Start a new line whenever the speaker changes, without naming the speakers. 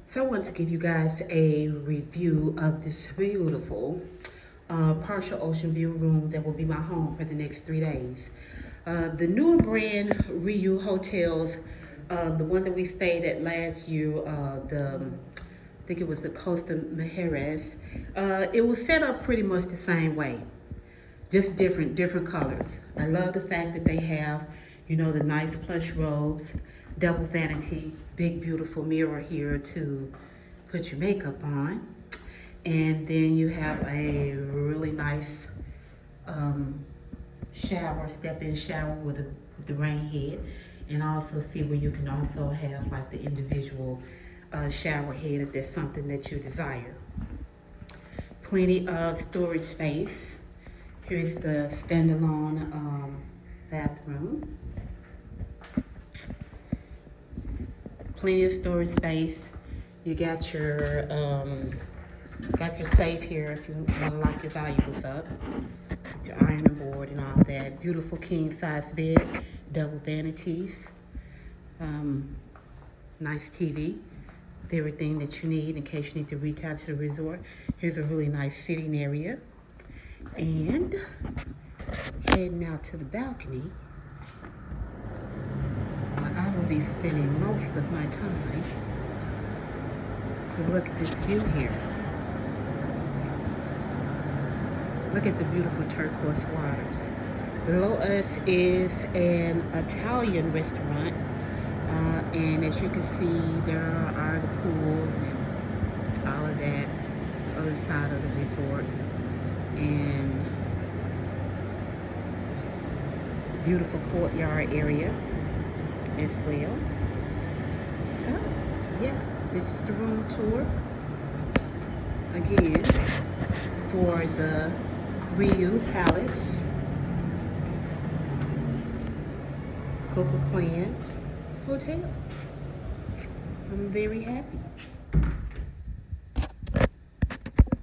So I wanted to give you guys a review of this beautiful partial ocean view room that will be my home for the next 3 days. The newer brand Ryu Hotels, the one that we stayed at last year, I think it was the Costa Mujeres. It was set up pretty much the same way, just different colors. I love the fact that they have, the nice plush robes, double vanity, big beautiful mirror here to put your makeup on. And then you have a really nice shower, step-in shower with the rain head. And also see where you can also have like the individual shower head if there's something that you desire. Plenty of storage space. Here's the standalone bathroom. Plenty of storage space. You got your safe here if you want to lock your valuables up. With your ironing board and all that. Beautiful king size bed, double vanities. Nice TV. With everything that you need in case you need to reach out to the resort. Here's a really nice sitting area. And heading out to the balcony, where I will be spending most of my time. But look at this view here. Look at the beautiful turquoise waters. Below us is an Italian restaurant. And as you can see, there are the pools and all of that on the other side of the resort. And beautiful courtyard area as well. So, yeah, this is the room tour. Again, for the Ryu Palace, Kukulkan Hotel. I'm very happy.